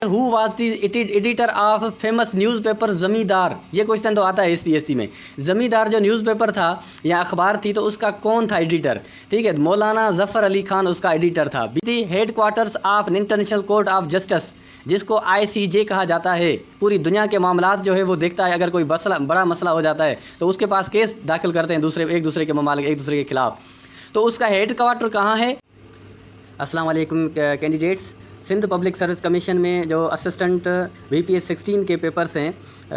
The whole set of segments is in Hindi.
Who was the editor of famous newspaper ज़मींदार। ये क्वेश्चन तो आता है एसपीएससी में। ज़मींदार जो न्यूज़पेपर था या अखबार थी तो उसका कौन था एडिटर? ठीक है, मौलाना ज़फ़र अली खान उसका एडिटर था। The head quarters of International Court of Justice, जिसको आईसीजे कहा जाता है, पूरी दुनिया के मामलात जो है वो देखता है। अगर कोई बड़ा मसला हो जाता है तो उसके पास केस दाखिल करते हैं एक दूसरे के ममालिक एक दूसरे के खिलाफ। तो उसका हेड क्वार्टर कहाँ है? अस्सलाम वालेकुम candidates. Sindh public service commission में जो असिस्टेंट VPS 16 के पेपर्स हैं,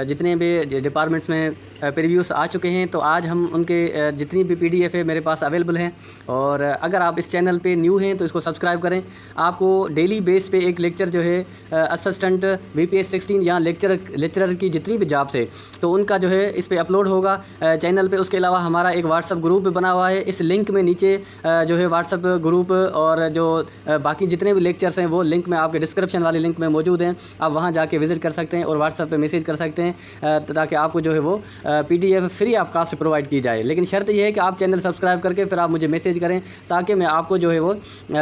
जितने भी डिपार्टमेंट्स में प्रीव्यूज़ आ चुके हैं, तो आज हम उनके जितनी भी PDF है मेरे पास अवेलेबल हैं। और अगर आप इस चैनल पे न्यू हैं तो इसको सब्सक्राइब करें। आपको डेली बेस पे एक लेक्चर जो है असिस्टेंट VPS 16 या लेक्चरर की जितनी भी जॉब्स है तो उनका जो है इस पर अपलोड होगा चैनल पे। उसके अलावा हमारा एक व्हाट्सअप ग्रुप बना हुआ है। इस लिंक में नीचे जो है व्हाट्सअप ग्रुप और जो बाकी जितने भी लेक्चर्स हैं वो लिंक में आपके डिस्क्रिप्शन वाले लिंक में मौजूद हैं। आप वहां जाके विज़िट कर सकते हैं और व्हाट्सएप पे मैसेज कर सकते हैं ताकि आपको जो है वो PDF free of cost provide की जाए। लेकिन शर्त यह है कि आप चैनल सब्सक्राइब करके फिर आप मुझे मैसेज करें ताकि मैं आपको जो है वो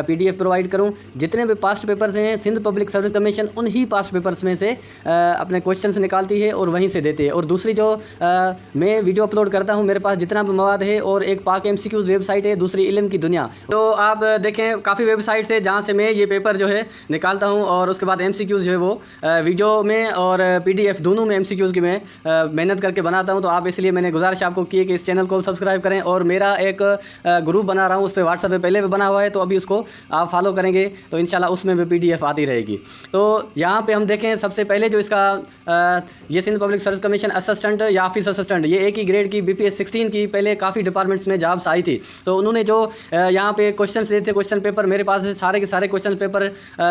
PDF प्रोवाइड करूँ। जितने भी पास्ट पेपर्स हैं सिंध पब्लिक सर्विस कमीशन उन्हीं पास्ट पेपर्स में से अपने क्वेश्चन निकालती है और वहीं से देती है। और दूसरी जो मैं वीडियो अपलोड करता हूँ, मेरे पास जितना भी मवाद है, और एक पाक MCQs वेबसाइट है, दूसरी इल्म की दुनिया। तो आप देखें काफ़ी वेबसाइट्स है जहाँ से मैं ये पेपर जो है निकालता हूँ और उसके बाद MCQs जो है वो वीडियो में और PDF दोनों में MCQs की मैं मेहनत करके बनाता हूँ। तो आप इसलिए मैंने गुजारिश आपको की है कि इस चैनल को सब्सक्राइब करें। और मेरा एक ग्रुप बना रहा हूँ, उस पर व्हाट्सएप पे पहले भी बना हुआ है, तो अभी उसको आप फॉलो करेंगे तो इंशाल्लाह उसमें भी PDF आती रहेगी। तो यहाँ पर हम देखें सबसे पहले जो इसका ये Sindh public service commission assistant या ऑफिस असिस्टेंट, ये एक ही ग्रेड की BPS 16 की पहले काफ़ी डिपार्टमेंट्स में जॉब्स आई थी। तो उन्होंने जो यहाँ पे क्वेश्चन दिए थे, क्वेश्चन पेपर मेरे पास सारे के सारे क्वेश्चन पेपर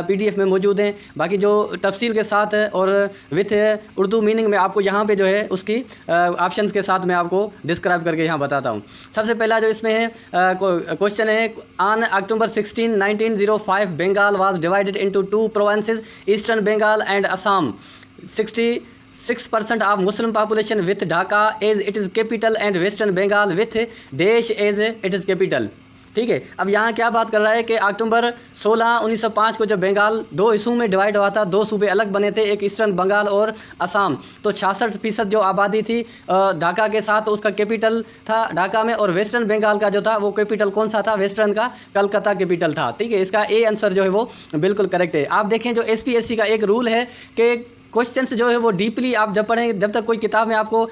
PDF में मौजूद हैं। बाकी जो तफसील के साथ और विथ उर्दू मीनिंग में आपको यहाँ पे जो है उसकी ऑप्शंस के साथ मैं आपको डिस्क्राइब करके यहाँ बताता हूँ। सबसे पहला जो इसमें है क्वेश्चन है, on October 16, 1905 Bengal was divided into 2 provinces, eastern Bengal and Assam. 66% of Muslim population with Dhaka as it is capital and Western Bengal with Desh as it is capital। ठीक है, अब यहाँ क्या बात कर रहा है कि अक्टूबर 16, 1905 को जब बंगाल 2 हिस्सों में डिवाइड हुआ था, 2 सूबे अलग बने थे, एक ईस्टर्न बंगाल और असम। तो 66% जो आबादी थी ढाका के साथ, उसका कैपिटल था ढाका में। और वेस्टर्न बंगाल का जो था वो कैपिटल कौन सा था? वेस्टर्न का कलकत्ता कैपिटल था। ठीक है, इसका A आंसर जो है वो बिल्कुल करेक्ट है। आप देखें जो SPSC का एक रूल है कि क्वेश्चंस जो है वो डीपली आप जब पढ़ें, जब तक कोई किताब में आपको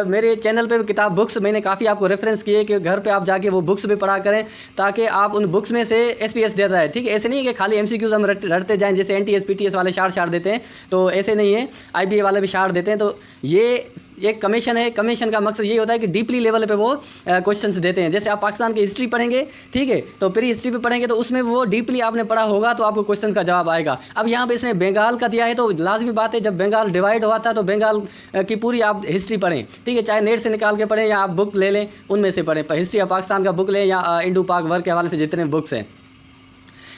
मेरे चैनल पे किताब बुक्स मैंने काफ़ी आपको रेफरेंस किए कि घर पे आप जाके वो बुक्स भी पढ़ा करें ताकि आप उन बुक्स में से SPS देता है। ठीक है, ऐसे नहीं है कि खाली MCQs हम रटते जाएं, जैसे NTS PTS वाले शार देते हैं, तो ऐसे नहीं है। IBA वाले भी शार देते हैं। तो ये एक कमीशन है, कमीशन का मकसद ये होता है कि डीपली लेवल पर वो क्वेश्चंस देते हैं। जैसे आप पाकिस्तान की हिस्ट्री पढ़ेंगे, ठीक है, तो प्री हिस्ट्री भी पढ़ेंगे तो उसमें वो डीपली आपने पढ़ा होगा तो आपको क्वेश्चन का जवाब आएगा। अब यहाँ पर इसने बंगाल का दिया है तो लाजमी बात है, जब बंगाल डिवाइड हुआ था तो बंगाल की पूरी आप हिस्ट्री पढ़ें। ठीक है, चाहे नेट से निकाल के पढ़ें या आप बुक ले लें, उनमें से पढ़ें। हिस्ट्री ऑफ पाकिस्तान का बुक लें या इंडो पाक वर्क के हवाले से जितने बुक्स हैं।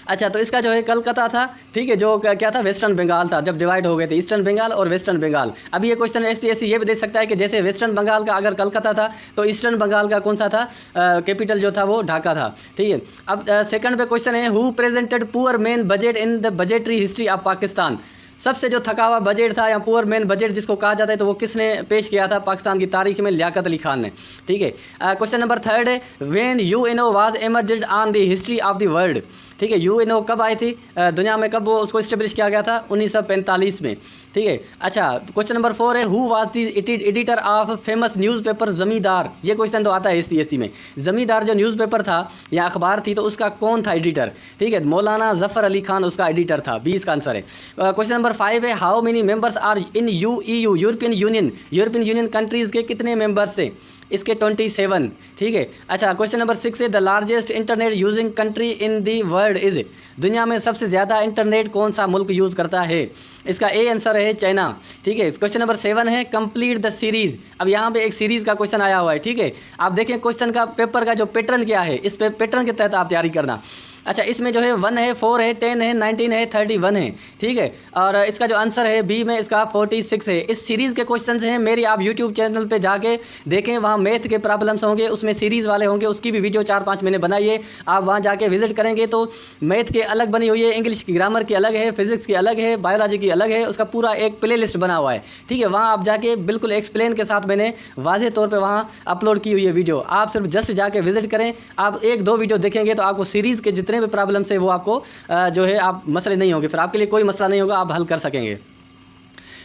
अच्छा, तो इसका जो है कलकत्ता था। ठीक है, जो क्या था? वेस्टर्न बंगाल था जब डिवाइड हो गए थे, ईस्टर्न बंगाल और वेस्टर्न बंगाल। अब ये क्वेश्चन SPSC ये भी देख सकता है कि जैसे वेस्टर्न बंगाल का अगर कलकत्ता था तो ईस्टर्न बंगाल का कौन सा था? कैपिटल जो था वो ढाका था। ठीक है, अब सेकंड पे क्वेश्चन है, who presented poor man budget in the budgetary history of Pakistan. सबसे जो थका हुआ बजट था या पुअर मैन बजट जिसको कहा जाता है, तो वो किसने पेश किया था पाकिस्तान की तारीख में? लियाकत अली खान ने। ठीक है, क्वेश्चन नंबर थर्ड है, when UNO was emerged on the history of the world. ठीक है, UNO कब आई थी दुनिया में, कब वो उसको इस्टेब्लिश किया गया था? 1945 में। ठीक है, अच्छा, क्वेश्चन नंबर 4 है, who was the editor of famous newspaper ज़मींदार। ये क्वेश्चन तो आता है SPSC में। ज़मींदार जो न्यूज़पेपर था या अखबार थी तो उसका कौन था एडिटर? ठीक है, मौलाना ज़फ़र अली खान उसका एडिटर था। 20 का आंसर है। क्वेश्चन नंबर 5 है, how many members are in EU European union countries के कितने मेंबर्स से? इसके 27। ठीक है, अच्छा, क्वेश्चन नंबर 6 है, the largest internet using country in the world is. दुनिया में सबसे ज़्यादा इंटरनेट कौन सा मुल्क यूज़ करता है? इसका A आंसर है चाइना। ठीक है, क्वेश्चन नंबर 7 है, कंप्लीट द सीरीज़। अब यहाँ पे एक सीरीज़ का क्वेश्चन आया हुआ है। ठीक है, आप देखें क्वेश्चन का पेपर का जो पैटर्न क्या है, इस पे पैटर्न के तहत आप तैयारी करना। अच्छा, इसमें जो है 1 है, 4 है, 10 है, 19 है, 31 है, ठीक है। और इसका जो आंसर है बी में इसका 46 है। इस सीरीज़ के क्वेश्चंस हैं मेरी, आप यूट्यूब चैनल पे जाके देखें, वहाँ मैथ के प्रॉब्लम्स होंगे, उसमें सीरीज़ वाले होंगे, उसकी भी वीडियो 4-5 मैंने बनाई है। आप वहाँ जाके विजिट करेंगे तो मैथ के अलग बनी हुई है, इंग्लिश की ग्रामर की अलग है, फिजिक्स की अलग है, बायोलॉजी की अलग है, उसका पूरा एक प्ले लिस्ट बना हुआ है, ठीक है। वहाँ आप जाके बिल्कुल एक्सप्लेन के साथ मैंने वाज़ेह तौर पर वहाँ अपलोड की हुई है वीडियो। आप सिर्फ जस्ट जाके विजिट करें, आप 1-2 वीडियो देखेंगे तो आपको सीरीज़ के जितने भी प्रॉब्लम्स है वो आपको जो है आप मसले नहीं होंगे, फिर आपके लिए कोई मसला नहीं होगा, आप हल कर सकेंगे।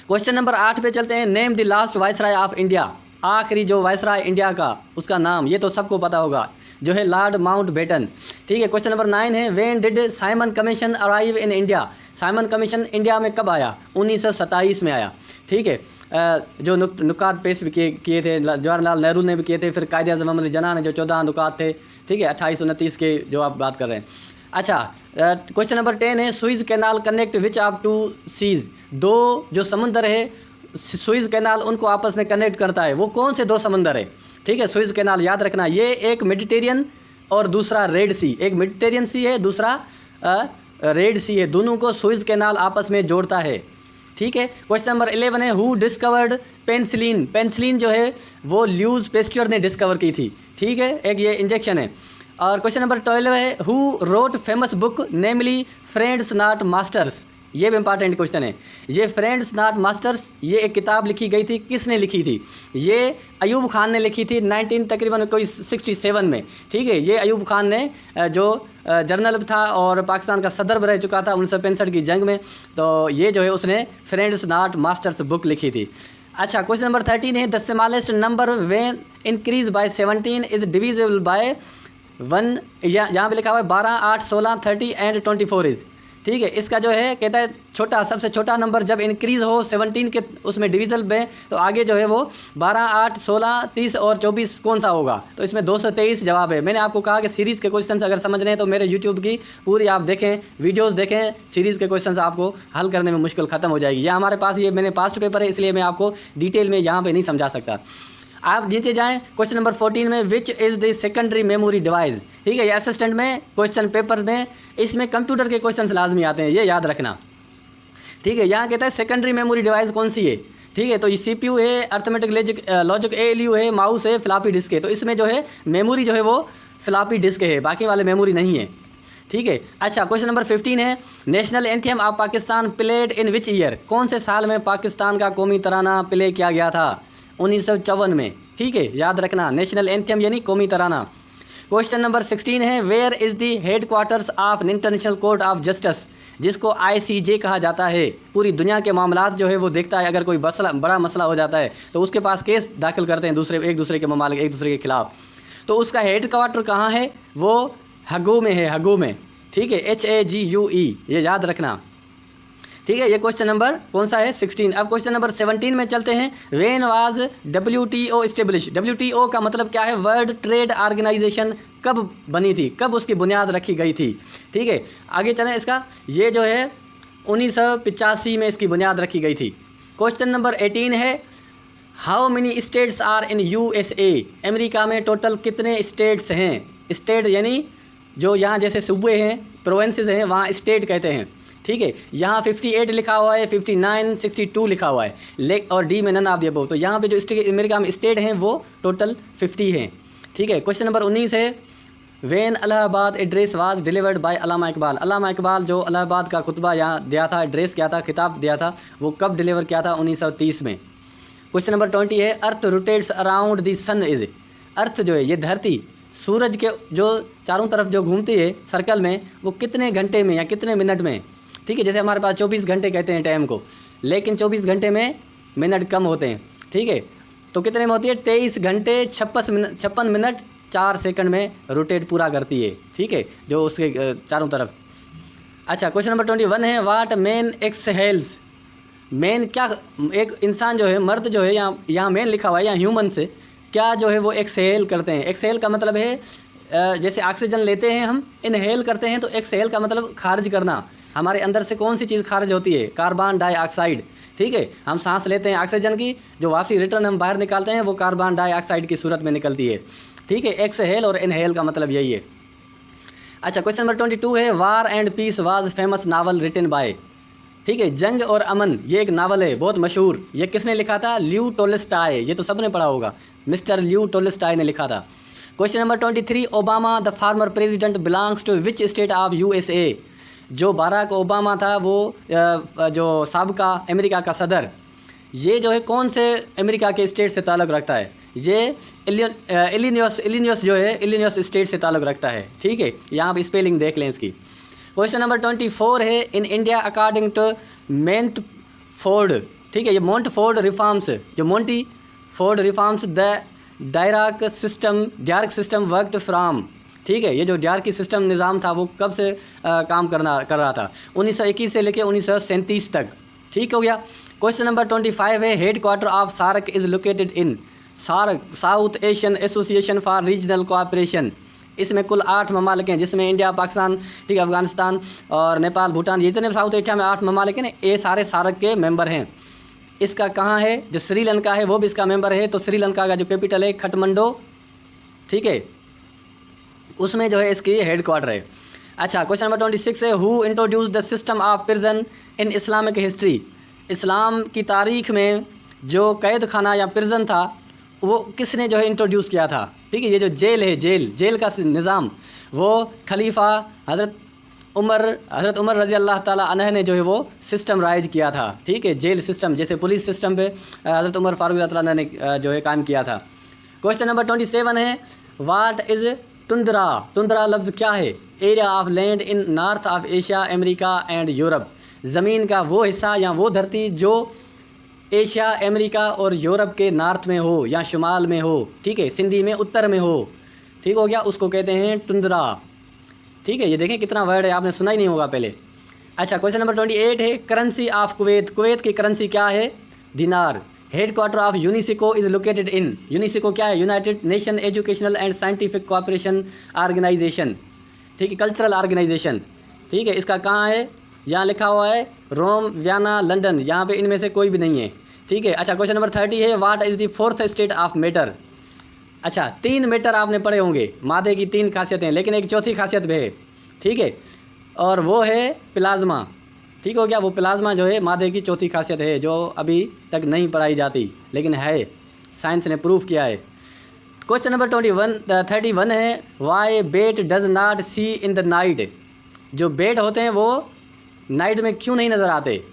क्वेश्चन नंबर 8 पे चलते हैं। Name the last viceroy of India. आखिरी जो वाइसराय इंडिया का, उसका नाम, ये तो सबको पता होगा, जो है लॉर्ड माउंटबेटन, ठीक है। क्वेश्चन नंबर 9 है। When did Simon commission arrive in India. Simon commission India में कब आया? 1927 में आया, ठीक है। जो नुकात पेश भी किए थे जवाहरलाल नेहरू ने भी किए थे, फिर कायदे आज़म मोहम्मद जना ने जो 14 नुकात थे, ठीक है, 2829 के जो आप बात कर रहे हैं। अच्छा, क्वेश्चन नंबर 10 है। Suez canal connect which of two seas. दो जो समुंदर है सुइज कैनाल उनको आपस में कनेक्ट करता है, वो कौन से 2 समुंदर है, ठीक है। सुइज कैनाल याद रखना, ये एक मेडिटेरियन और दूसरा रेड सी, एक मेडिटेरियन सी है, दूसरा रेड सी है, दोनों को सुइज कैनाल आपस में जोड़ता है, ठीक है। क्वेश्चन नंबर 11 है। Who discovered penicillin. पेनिसिलिन जो है वो ल्यूज पेस्चर ने डिस्कवर की थी, ठीक है, एक ये इंजेक्शन है। और क्वेश्चन नंबर 12 है। Who wrote famous book namely friends not masters. ये भी इंपॉर्टेंट क्वेश्चन है। ये फ्रेंड्स नॉट मास्टर्स, ये एक किताब लिखी गई थी, किसने लिखी थी? ये अयूब खान ने लिखी थी 19 तकरीबन कोई 67 में, ठीक है। ये अयूब खान ने जो जर्नल था और पाकिस्तान का सदर रह चुका था 1965 की जंग में, तो ये जो है उसने फ्रेंड्स नॉट मास्टर्स बुक लिखी थी। अच्छा, क्वेश्चन नंबर 13 है। The smallest number when increase by 17 is divisible by 1। यहाँ पे लिखा हुआ है 12, 8, 16, 30 एंड 24 इज, ठीक है। इसका जो है कहता है छोटा, सबसे छोटा नंबर जब इंक्रीज़ हो 17 के उसमें डिविजल में, तो आगे जो है वो 12, 8, 16, 30 और 24 कौन सा होगा? तो इसमें 223 जवाब है। मैंने आपको कहा कि सीरीज़ के क्वेश्चंस अगर समझने हैं तो मेरे यूट्यूब की पूरी आप देखें, वीडियोस देखें, सीरीज़ के क्वेश्चंस आपको हल करने में मुश्किल ख़त्म हो जाएगी। यह हमारे पास ये मैंने पास्ट पेपर है, इसलिए मैं आपको डिटेल में यहाँ पर नहीं समझा सकता। आप नीचे जाएं। क्वेश्चन नंबर 14 में विच is the secondary memory device, ठीक है। ये असिस्टेंट में क्वेश्चन पेपर में इसमें कंप्यूटर के क्वेश्चंस लाजमी आते हैं, ये याद रखना, ठीक है। यहाँ कहता है सेकेंडरी मेमोरी डिवाइस कौन सी है, ठीक है। तो ये CPU है, अर्थमेटिक लॉजिक ALU है, माउस है, फ्लॉपी डिस्क है। तो इसमें जो है मेमोरी जो है वो फ्लॉपी डिस्क है, बाकी वाले मेमोरी नहीं है, ठीक है। अच्छा, क्वेश्चन नंबर 15 है। National anthem of Pakistan played in which year. कौन से साल में पाकिस्तान का कौमी तराना प्ले किया गया था? 1954 में, ठीक है, याद रखना। नेशनल एंथम यानी कौमी तराना। क्वेश्चन नंबर 16 है। Where is the headquarters of International Court of Justice, जिसको ICJ कहा जाता है। पूरी दुनिया के मामलात जो है वो देखता है, अगर कोई बड़ा मसला हो जाता है तो उसके पास केस दाखिल करते हैं एक दूसरे के ममालिक एक दूसरे के खिलाफ। तो उसका हेड क्वार्टर कहाँ है? वो हगू में है, हगू में, ठीक है, HAGUE, ये याद रखना, ठीक है। ये क्वेश्चन नंबर कौन सा है? 16। अब क्वेश्चन नंबर 17 में चलते हैं। When was WTO establish. WTO का मतलब क्या है? वर्ल्ड ट्रेड ऑर्गेनाइजेशन कब बनी थी, कब उसकी बुनियाद रखी गई थी, ठीक है। आगे चलें। इसका ये जो है 1985 में इसकी बुनियाद रखी गई थी। क्वेश्चन नंबर 18 है। How many states are in USA। America में टोटल कितने स्टेट्स हैं? स्टेट यानी जो यहाँ जैसे सूबे हैं, प्रोविंसेस हैं, वहाँ स्टेट कहते हैं, ठीक है। यहाँ 58 लिखा हुआ है, 59, 62 लिखा हुआ है, और डी में नन ऑफ द अबव। तो यहाँ पे जो अमेरिका में स्टेट हैं वो टोटल 50 हैं, ठीक है। क्वेश्चन नंबर 19 है। When Allahabad address was delivered by Allama Iqbal. Allama Iqbal जो इलाहाबाद का खुतबा यहाँ दिया था, एड्रेस किया था, खिताब दिया था, वो कब डिलीवर किया था? 1930 में। क्वेश्चन नंबर 20 है। Earth rotates around the sun is. Earth जो है ये धरती सूरज के जो चारों तरफ जो घूमती है सर्कल में, वो कितने घंटे में या कितने मिनट में, ठीक है। जैसे हमारे पास 24 घंटे कहते हैं टाइम को, लेकिन 24 घंटे में मिनट कम होते हैं, ठीक है। तो कितने में होती है? 23 घंटे 56 मिनट 4 सेकंड में रोटेट पूरा करती है, ठीक है, जो उसके चारों तरफ। अच्छा, क्वेश्चन नंबर 21 है। वाट मैन एक्सहेल्स। मैन क्या, एक इंसान जो है, मर्द जो है, यहाँ मैन लिखा हुआ है, यहाँ ह्यूमन से क्या जो है वो एक्सहेल करते हैं। एक्सहेल का मतलब है जैसे ऑक्सीजन लेते हैं हम, इनहेल करते हैं, तो एक्सहेल का मतलब खारिज करना। हमारे अंदर से कौन सी चीज़ खारिज होती है? कार्बन डाइऑक्साइड, ठीक है। हम सांस लेते हैं ऑक्सीजन की, जो वापसी रिटर्न हम बाहर निकालते हैं वो कार्बन डाइऑक्साइड की सूरत में निकलती है, ठीक है। एक्सहेल और इनहेल का मतलब यही है। अच्छा, क्वेश्चन नंबर 22 है war and peace was famous novel written by, ठीक है, जंग और अमन ये एक नावल है बहुत मशहूर, ये किसने लिखा था? ल्यू टोल्स्टॉय, ये तो सबने पढ़ा होगा, मिस्टर ल्यू टोल्स्टॉय ने लिखा था। Question number 23 Obama the former president belongs to which state of USA, जो बाराक ओबामा था वो जो साबका अमेरिका का सदर, ये जो है कौन से अमेरिका के स्टेट से ताल्लुक़ रखता है? ये इलिनॉयस जो है इलिनॉयस स्टेट से ताल्लुक़ रखता है, ठीक है, यहाँ पर स्पेलिंग देख लें इसकी। क्वेश्चन नंबर 24 है इन इंडिया अकॉर्डिंग टू मोंटफोर्ड, ठीक है, ये मोंटफोर्ड रिफॉर्म्स, जो Monty Ford reforms the Dirac system worked from, ठीक है, ये जो डायराकी सिस्टम निज़ाम था वो कब से काम कर रहा था? 1921 से लेकर 1937 तक, ठीक हो गया। क्वेश्चन नंबर 25 है head quarter of SAARC is located in, SAARC South Asian Association for Regional Cooperation, इसमें कुल 8 ममालिक हैं जिसमें इंडिया, पाकिस्तान, ठीक है, अफगानिस्तान और नेपाल, भूटान, जितने साउथ एशिया में 8 ममालिक हैं ये सारे सार्क के मेंबर हैं। इसका कहाँ है? जो श्रीलंका है वो भी इसका मेंबर है, तो श्रीलंका का जो कैपिटल है खटमंडो, ठीक है, उसमें जो है इसकी हेड क्वार्टर है। अच्छा, क्वेश्चन नंबर 26 है who introduce the system of prison in Islamic history, इस्लाम की तारीख में जो कैद खाना या प्रिजन था वो किसने जो है इंट्रोड्यूस किया था? ठीक है, ये जो जेल है, जेल का निज़ाम वो खलीफा हज़रत उमर रज़ी अल्लाह ताला अन्हु ने जो है वो सिस्टम राइज किया था, ठीक है, जेल सिस्टम जैसे पुलिस सिस्टम पे हज़रत उमर फारूक रज़ी अल्लाह ने जो है काम किया था। क्वेश्चन नंबर 27 है व्हाट इज़ टुंड्रा, टुंड्रा लफ्ज़ क्या है? Area of land in north of Asia, America and Europe, ज़मीन का वो हिस्सा या वो धरती जो एशिया, अमेरिका और यूरोप के नॉर्थ में हो या शुमाल में हो, ठीक है, सिंधी में उत्तर में हो, ठीक हो गया, उसको कहते हैं टुंड्रा, ठीक है। ये देखें कितना वर्ड है, आपने सुना ही नहीं होगा पहले। अच्छा, क्वेश्चन नंबर 28 है करेंसी ऑफ कुवैत, कुवैत की करेंसी क्या है? दिनार। Head quarter of UNESCO is located in, UNESCO क्या है? United Nation Educational and Scientific Cooperation Organization, ठीक है, कल्चरल ऑर्गेनाइजेशन, ठीक है, इसका कहाँ है? यहाँ लिखा हुआ है रोम, वियना, लंदन, यहाँ पे इनमें से कोई भी नहीं है, ठीक है। अच्छा, क्वेश्चन नंबर 30 है what is the fourth state of matter. अच्छा, 3 मैटर आपने पढ़े होंगे, मादे की 3 खासियतें, लेकिन एक चौथी खासियत भी है, ठीक है, और वो है प्लाज्मा, ठीक हो गया, वो प्लाज्मा जो है मादे की चौथी खासियत है जो अभी तक नहीं पढ़ाई जाती लेकिन है, साइंस ने प्रूव किया है। क्वेश्चन नंबर 31 है why bat does not see in the night, जो बेट होते हैं वो नाइट में क्यों नहीं नज़र आते?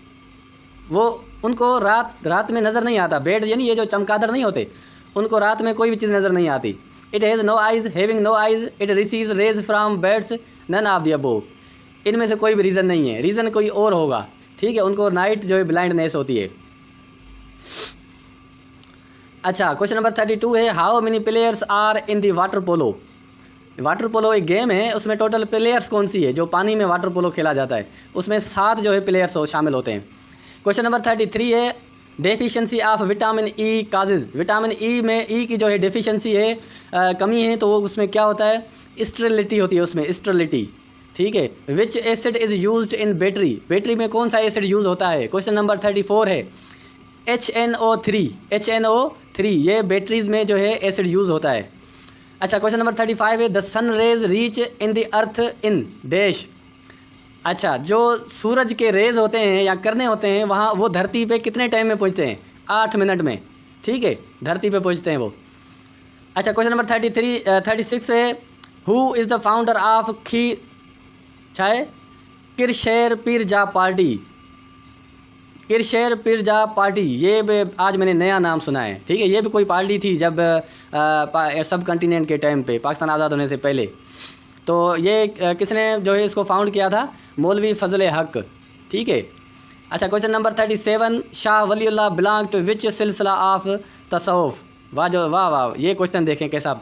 वो उनको रात में नज़र नहीं आता, बेट यानी ये जो चमगादड़ नहीं होते उनको रात में कोई भी चीज़ नज़र नहीं आती। It has no eyes, having no eyes, it receives rays from birds, none of the above, इनमें से कोई भी रीज़न नहीं है, रीज़न कोई और होगा, ठीक है, उनको नाइट जो है ब्लाइंडनेस होती है। अच्छा, क्वेश्चन नंबर 32 है how many players are in the water polo, water polo एक गेम है, उसमें टोटल प्लेयर्स कौन सी है? जो पानी में वाटर पोलो खेला जाता है उसमें 7 जो है प्लेयर्स शामिल होते हैं। क्वेश्चन नंबर 33 है deficiency of vitamin E causes, vitamin E में ई की जो है डेफिशिएंसी है, कमी है, तो वो उसमें क्या होता है? स्टेरिलिटी होती है उसमें, स्टेरिलिटी, ठीक है। विच acid is used in battery, battery में कौन सा एसिड यूज़ होता है? क्वेश्चन नंबर 34 है HNO3, ये बैटरीज में जो है एसिड यूज़ होता है। अच्छा, क्वेश्चन नंबर 35 है the sun rays reach in the earth in dash, अच्छा, जो सूरज के रेज होते हैं या करने होते हैं वहाँ वो धरती पे कितने टाइम में पहुँचते हैं? 8 मिनट में, ठीक है, धरती पे पहुँचते हैं वो। अच्छा, क्वेश्चन नंबर 36 है who is the founder of Krishak Praja Party, Krishak Praja Party, ये आज मैंने नया नाम सुना है, ठीक है, ये भी कोई पार्टी थी जब सब कॉन्टिनेंट के टाइम पे, पाकिस्तान आज़ाद होने से पहले। तो ये किसने जो है इसको फाउंड किया था? मौलवी फजल हक, ठीक है। अच्छा, question number 37 Shah Waliullah belong to which सिलसिला ऑफ तसव्वुफ, वाह, ये क्वेश्चन देखें कैसा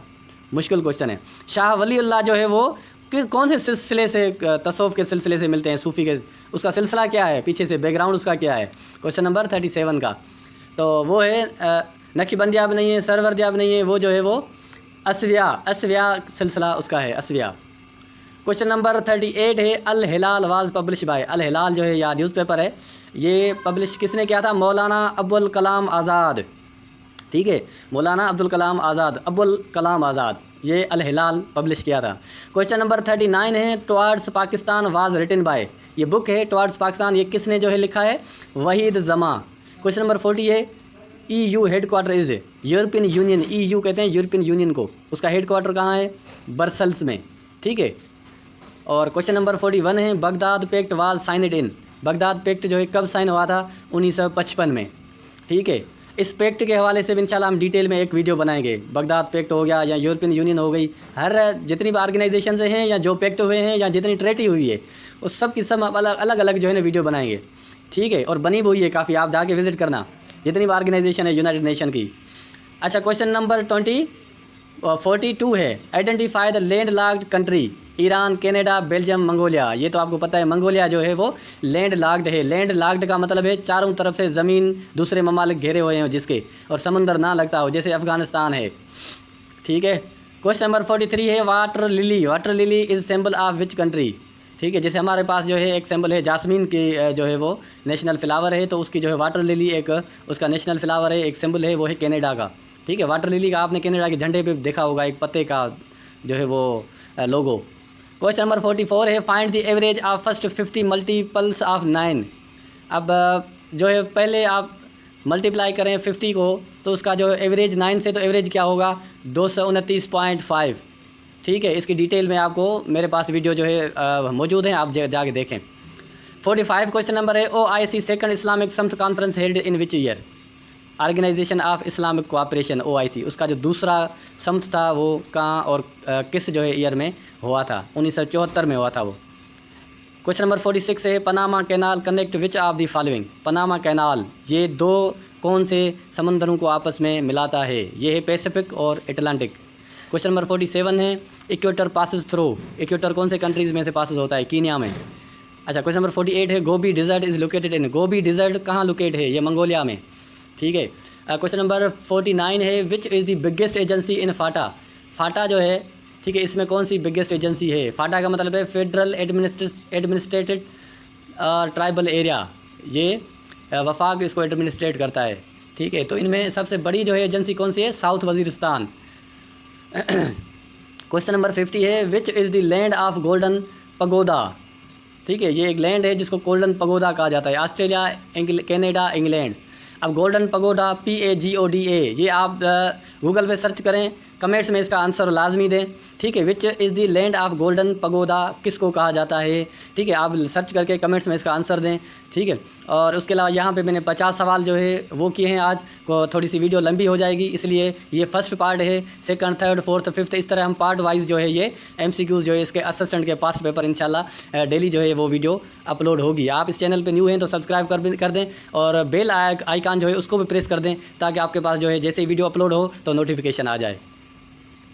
मुश्किल क्वेश्चन है। शाह वलीउल्लाह जो है वो कौन से सिलसिले से, तसव्वुफ के सिलसिले से मिलते हैं, सूफ़ी के, उसका सिलसिला क्या है, पीछे से बैकग्राउंड उसका क्या है? क्वेश्चन नंबर 37 का तो वो है नक्शबंदिया भी नहीं है, सरवर्दिया भी नहीं है, वो जो है वो असविया सिलसिला उसका है, असविया। क्वेश्चन नंबर 38 है अल हिलाल वाज पब्लिश बाय, अल हिलाल जो है या न्यूज़पेपर है, ये पब्लिश किसने किया था? मौलाना अबुल कलाम आज़ाद, ठीक है। मौलाना अब्दुल कलाम आज़ाद, ये अल हिलाल पब्लिश किया था। क्वेश्चन नंबर 39 है, towards Pakistan was written by, ये बुक है टुवर्ड्स पाकिस्तान, ये किसने जो है लिखा है? वहीद जमा। क्वेश्चन नंबर 40 है, EU head quarter is, European union, EU कहते हैं यूरोपियन यूनियन को, उसका हेड क्वार्टर कहाँ है? ब्रसेल्स में, ठीक है। और क्वेश्चन नंबर 41 है, Baghdad pact was signed in, Baghdad pact जो है कब साइन हुआ था? 1955 में, ठीक है। इस पैक्ट के हवाले से भी इंशाल्लाह हम डिटेल में एक वीडियो बनाएंगे। बगदाद पैक्ट हो गया या यूरोपियन यूनियन हो गई, हर जितनी भी ऑर्गेनाइजेशन हैं या जो पैक्ट हुए हैं या जितनी ट्रेटी हुई है उस सब की सब अलग अलग जो है ना वीडियो बनाएंगे, ठीक है। और बनी हुई है काफ़ी, आप जाके विज़िट करना जितनी भी ऑर्गेनाइजेशन है यूनाइटेड नेशन की। अच्छा, क्वेश्चन नंबर 42 है, identify the land locked country, Iran, Canada, Belgium, Mongolia. ये तो आपको पता है मंगोलिया जो है वो लैंड लॉक्ड है। लैंड लॉक्ड का मतलब है चारों तरफ से ज़मीन दूसरे ममालिक घेरे हुए हैं जिसके, और समंदर ना लगता हो, जैसे अफ़गानिस्तान है, ठीक है। क्वेश्चन नंबर 43 है, water lily, water lily is symbol of which country, ठीक है। जैसे हमारे पास जो है एक सिंबल है जासमीन की, जो है वो नेशनल फ्लावर है, तो उसकी जो है वाटर लिली एक उसका नेशनल फ्लावर है, एक सिंबल है वो है कनाडा का, ठीक है। वाटर लिली का आपने कनाडा के झंडे पे देखा होगा, एक पत्ते का जो है वो लोगो। क्वेश्चन नंबर 44 है, find the average of first 50 multiples of 9। अब जो है पहले आप मल्टीप्लाई करें 50 को, तो उसका जो एवरेज 9 से, तो एवरेज क्या होगा? 229.5, ठीक है। इसकी डिटेल में आपको मेरे पास वीडियो जो है मौजूद हैं, आप जाके देखें। 45 क्वेश्चन नंबर है, OIC second Islamic summit conference held in which year, organization of Islamic cooperation, OIC, उसका जो दूसरा समिट था वो कहाँ और किस जो है ईयर में हुआ था? 1974 में हुआ था वो। क्वेश्चन नंबर 46 है, Panama canal connect which of the following, Panama canal ये दो कौन से समंदरों को आपस में मिलाता है? ये है पैसिफिक और अटलांटिक। क्वेश्चन नंबर 47 है, इक्वेटर पासिस थ्रू, इक्वेटर कौन से कंट्रीज़ में से पासिस होता है? कीनिया में। अच्छा, क्वेश्चन नंबर 48 है, Gobi desert is located in, Gobi desert कहाँ लोकेट है? ये मंगोलिया में, ठीक है। क्वेश्चन नंबर 49 है, which is the biggest agency in FATA, FATA जो है, ठीक है, इसमें कौन सी बिगेस्ट एजेंसी है? फाटा का मतलब है फेडरल एडमिनिस्ट्रेटेड ट्राइबल एरिया, ये वफाक इसको एडमिनिस्ट्रेट करता है, ठीक है। तो इनमें सबसे बड़ी जो है एजेंसी कौन सी है? साउथ वजीरिस्तान। क्वेश्चन नंबर 50 है, which is the land of golden pagoda, ठीक है, ये एक लैंड है जिसको गोल्डन पगोदा कहा जाता है, ऑस्ट्रेलिया, कनाडा, इंग्लैंड। अब गोल्डन पगोडा PAGODA, ये आप गूगल पे सर्च करें, कमेंट्स में इसका आंसर लाजमी दें, ठीक है। Which is the land of golden pagoda किसको कहा जाता है, ठीक है, आप सर्च करके कमेंट्स में इसका आंसर दें, ठीक है। और उसके अलावा यहाँ पे मैंने 50 सवाल जो है वो किए हैं, आज को थोड़ी सी वीडियो लंबी हो जाएगी, इसलिए ये फर्स्ट पार्ट है, सेकंड, थर्ड, फोर्थ, फिफ्थ, इस तरह हम पार्ट वाइज जो है ये MCQs जो है इसके असिस्टेंट के पास्ट पेपर इंशाल्लाह डेली जो है वो वीडियो अपलोड होगी। आप इस चैनल पर न्यू हैं तो सब्सक्राइब कर दें और बेल आइकन जो है उसको भी प्रेस कर दें, ताकि आपके पास जो है जैसे वीडियो अपलोड हो तो नोटिफिकेशन आ जाए।